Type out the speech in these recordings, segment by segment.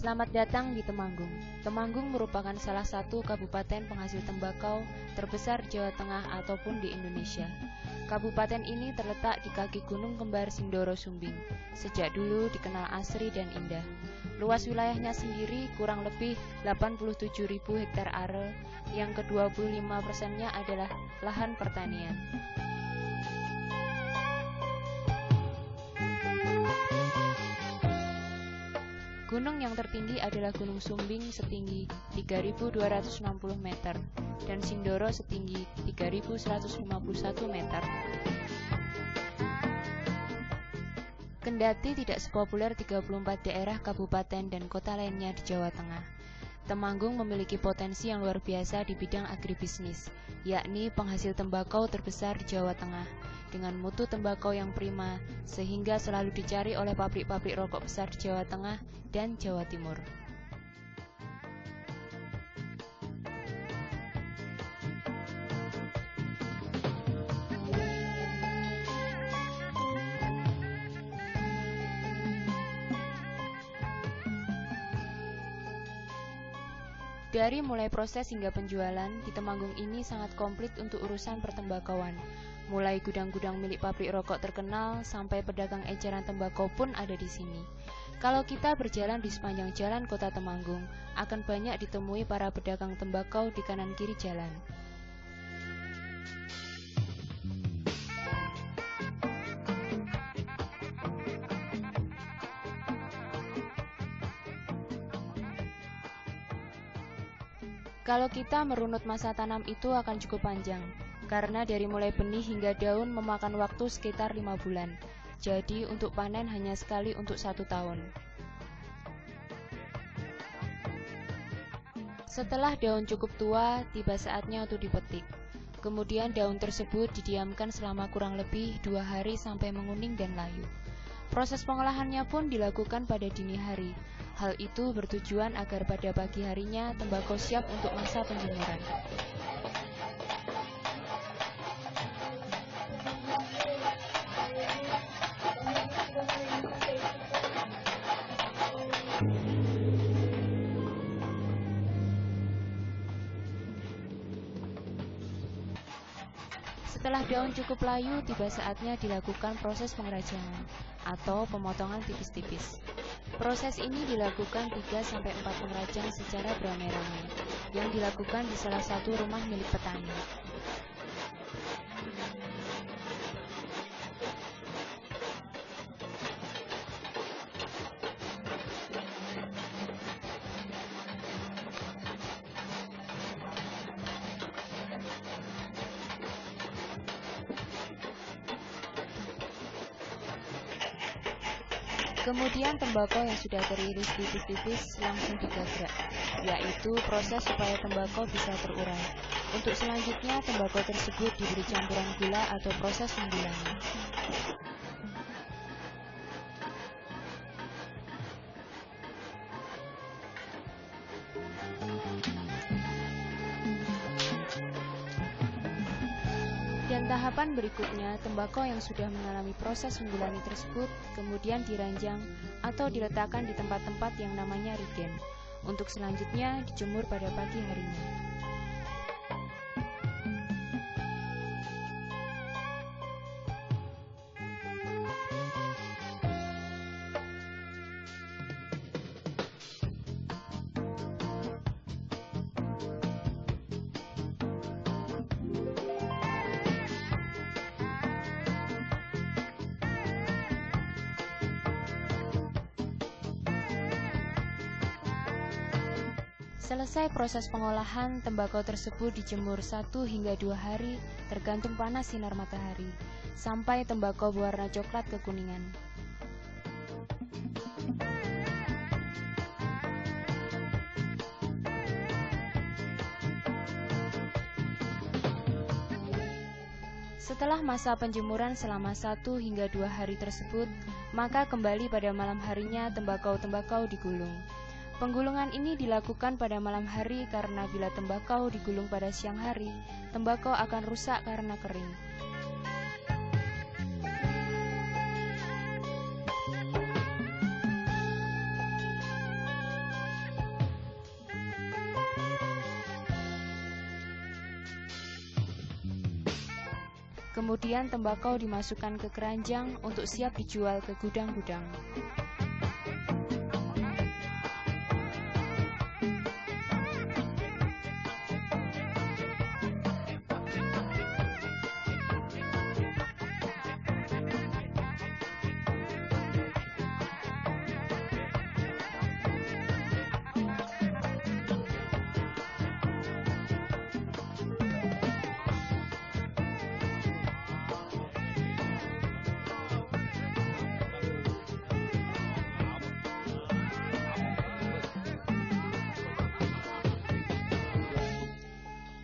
Selamat datang di Temanggung. Temanggung merupakan salah satu kabupaten penghasil tembakau terbesar di Jawa Tengah ataupun di Indonesia. Kabupaten ini terletak di kaki Gunung Kembar Sindoro Sumbing. Sejak dulu dikenal asri dan indah. Luas wilayahnya sendiri kurang lebih 87.000 hektar are, yang ke-25%-nya adalah lahan pertanian. Gunung yang tertinggi adalah Gunung Sumbing setinggi 3.260 meter dan Sindoro setinggi 3.151 meter. Kendati tidak sepopuler 34 daerah kabupaten dan kota lainnya di Jawa Tengah, Temanggung memiliki potensi yang luar biasa di bidang agribisnis, yakni penghasil tembakau terbesar di Jawa Tengah, dengan mutu tembakau yang prima, sehingga selalu dicari oleh pabrik-pabrik rokok besar di Jawa Tengah dan Jawa Timur. Dari mulai proses hingga penjualan, di Temanggung ini sangat komplit untuk urusan pertembakauan. Mulai gudang-gudang milik pabrik rokok terkenal, sampai pedagang eceran tembakau pun ada di sini. Kalau kita berjalan di sepanjang jalan kota Temanggung, akan banyak ditemui para pedagang tembakau di kanan kiri jalan. Kalau kita merunut masa tanam itu akan cukup panjang, karena dari mulai benih hingga daun memakan waktu sekitar 5 bulan. Jadi untuk panen hanya sekali untuk 1 tahun. Setelah daun cukup tua, tiba saatnya untuk dipetik. Kemudian daun tersebut didiamkan selama kurang lebih 2 hari sampai menguning dan layu. Proses pengolahannya pun dilakukan pada dini hari. Hal itu bertujuan agar pada pagi harinya tembakau siap untuk masa penjemuran. Setelah daun cukup layu, tiba saatnya dilakukan proses pengrajangan atau pemotongan tipis-tipis. Proses ini dilakukan 3-4 pengrajang secara beramai-ramai, yang dilakukan di salah satu rumah milik petani. Kemudian tembakau yang sudah teriris tipis-tipis langsung digagrak, yaitu proses supaya tembakau bisa terurai. Untuk selanjutnya, tembakau tersebut diberi campuran gula atau proses menggulangi. Dan tahapan berikutnya, tembakau yang sudah mengalami proses menggulangi tersebut kemudian diranjang atau diletakkan di tempat-tempat yang namanya rigen, untuk selanjutnya dijemur pada pagi harinya. Selesai proses pengolahan, tembakau tersebut dijemur 1 hingga 2 hari tergantung panas sinar matahari, sampai tembakau berwarna coklat kekuningan. Setelah masa penjemuran selama 1 hingga 2 hari tersebut, maka kembali pada malam harinya tembakau-tembakau digulung. Penggulungan ini dilakukan pada malam hari karena bila tembakau digulung pada siang hari, tembakau akan rusak karena kering. Kemudian tembakau dimasukkan ke keranjang untuk siap dijual ke gudang-gudang.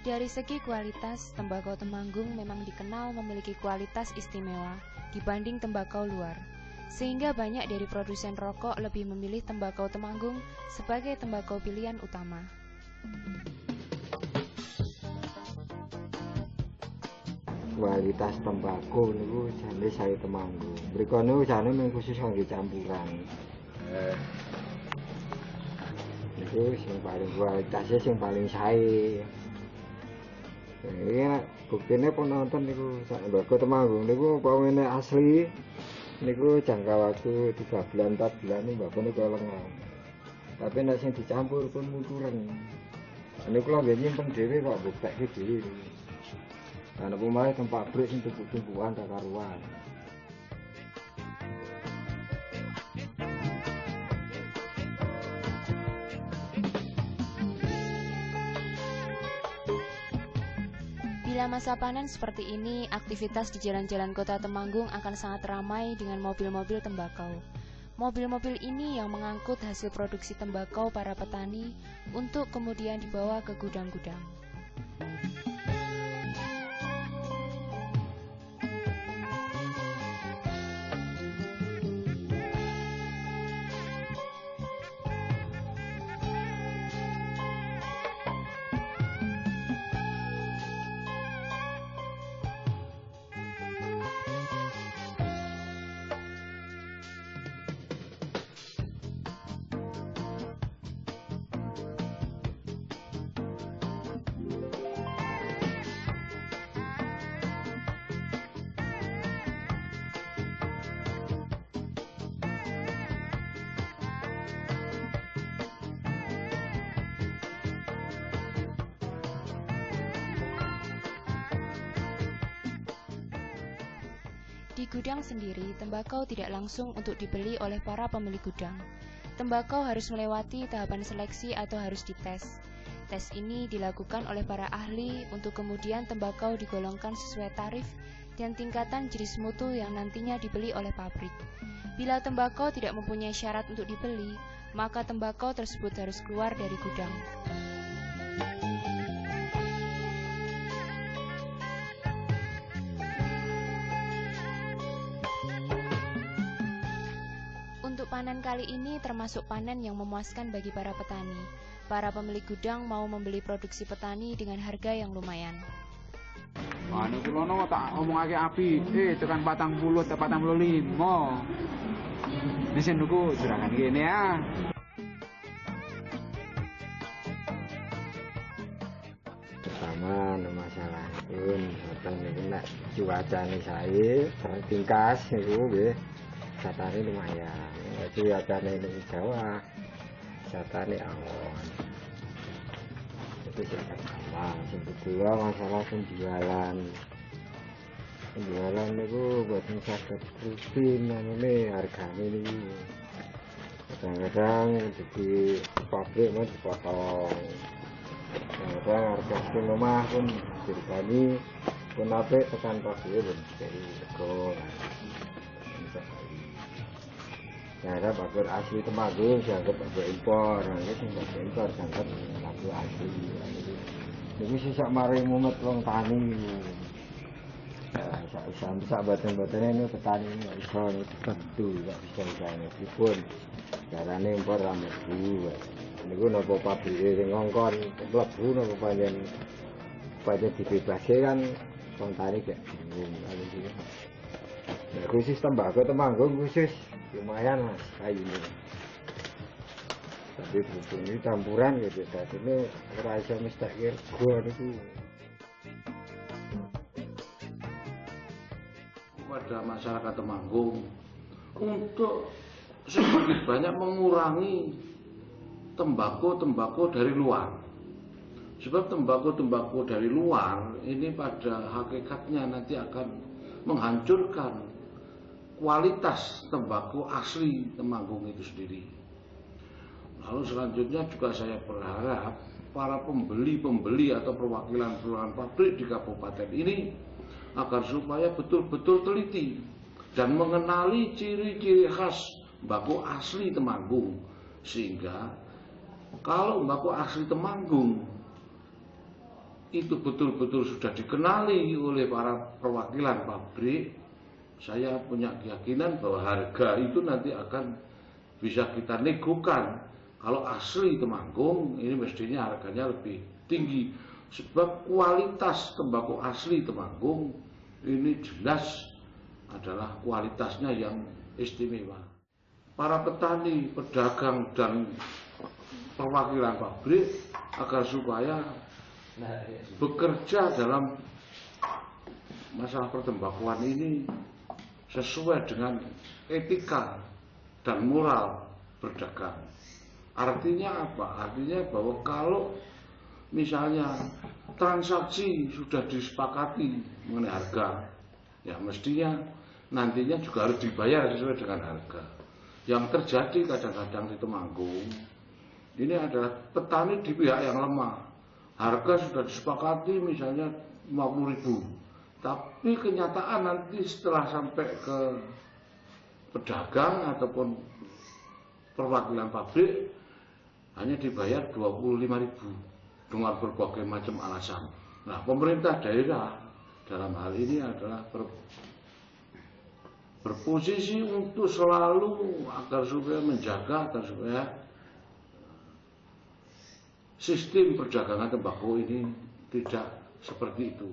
Dari segi kualitas, tembakau Temanggung memang dikenal memiliki kualitas istimewa dibanding tembakau luar, sehingga banyak dari produsen rokok lebih memilih tembakau Temanggung sebagai tembakau pilihan utama. Kualitas tembakau niku jane sae Temanggung. Mriko niku jane mung khusus kangge campuran. Niku sing paling kualitasnya sing paling sae. Iya, buktine penonton niku sak tembakau Temanggung niku pamene asli niku jangka waktu 3 bulan 4 bulan niku mbak niku lengang. Tapi nek sing dicampur pun muturen. Niku lho nggih nyimpen dhewe kok buktekke dhewe. Ana pemae tempat pabrik sing tumpuk-tumpukan tak karuan. Bila masa panen seperti ini, aktivitas di jalan-jalan kota Temanggung akan sangat ramai dengan mobil-mobil tembakau. Mobil-mobil ini yang mengangkut hasil produksi tembakau para petani untuk kemudian dibawa ke gudang-gudang. Di gudang sendiri, tembakau tidak langsung untuk dibeli oleh para pemilik gudang. Tembakau harus melewati tahapan seleksi atau harus dites. Tes ini dilakukan oleh para ahli untuk kemudian tembakau digolongkan sesuai tarif dan tingkatan jenis mutu yang nantinya dibeli oleh pabrik. Bila tembakau tidak mempunyai syarat untuk dibeli, maka tembakau tersebut harus keluar dari gudang. Untuk panen kali ini termasuk panen yang memuaskan bagi para petani. Para pemilik gudang mau membeli produksi petani dengan harga yang lumayan. Anu kula no tak omongake api, tekan 40 te 45. Mesin niku juragan kene ya. Pertama masalah pun boten niku nek cuacane sae tertingkas niku nggih satane lumayan. Cuacane ning Jawa satane awan. Itu sangat gampang. Sing kedua masalah penjualan. Penjualan niku boten saged rutin anune hargane niku. Kadang-kadang di pabrik mau dipotong. Kadang harga sing omah pun dirgani pun apik tekan pabrik pun dari rego. Cara babur asli Temanggung dianggap babur impor, ini sing babur impor dianggap babur asli. Ini sisa mari mumet wong tani. Sak badan-badannya ini petani ini iso tentu gak bisa misalnya pripun. Carane impor ra mlebu. Niku napa pabrike sing ngongkon mlebu napa pancen dibebaske kan wong tani gak bingung kali iki. Nah, khusus tembakau Temanggung khusus lumayan mas kayu ini. Tapi berhubung ini campuran gitu, jadi ini rasa mustahil gua itu. kepada masyarakat Temanggung untuk sedikit banyak mengurangi tembakau dari luar. Sebab tembakau dari luar ini pada hakikatnya nanti akan menghancurkan kualitas tembakau asli Temanggung itu sendiri. Lalu selanjutnya juga saya berharap para pembeli atau perwakilan pabrik di kabupaten ini agar supaya betul-betul teliti dan mengenali ciri-ciri khas tembakau asli Temanggung, sehingga kalau tembakau asli Temanggung itu betul-betul sudah dikenali oleh para perwakilan pabrik, saya punya keyakinan bahwa harga itu nanti akan bisa kita negokan. Kalau asli Temanggung ini mestinya harganya lebih tinggi, sebab kualitas tembakau asli Temanggung ini jelas adalah kualitasnya yang istimewa. Para petani, pedagang dan perwakilan pabrik agar supaya bekerja dalam masalah pertembakauan ini sesuai dengan etika dan moral berdagang. Artinya apa? Artinya bahwa kalau misalnya transaksi sudah disepakati mengenai harga, ya mestinya nantinya juga harus dibayar sesuai dengan harga. Yang terjadi kadang-kadang di Temanggung ini adalah petani di pihak yang lemah. Harga sudah disepakati misalnya 50.000, tapi kenyataan nanti setelah sampai ke pedagang ataupun perwakilan pabrik hanya dibayar 25.000 dengan berbagai macam alasan. Nah, pemerintah daerah dalam hal ini adalah berposisi untuk selalu agar supaya menjaga agar supaya sistem perdagangan tembakau ini tidak seperti itu.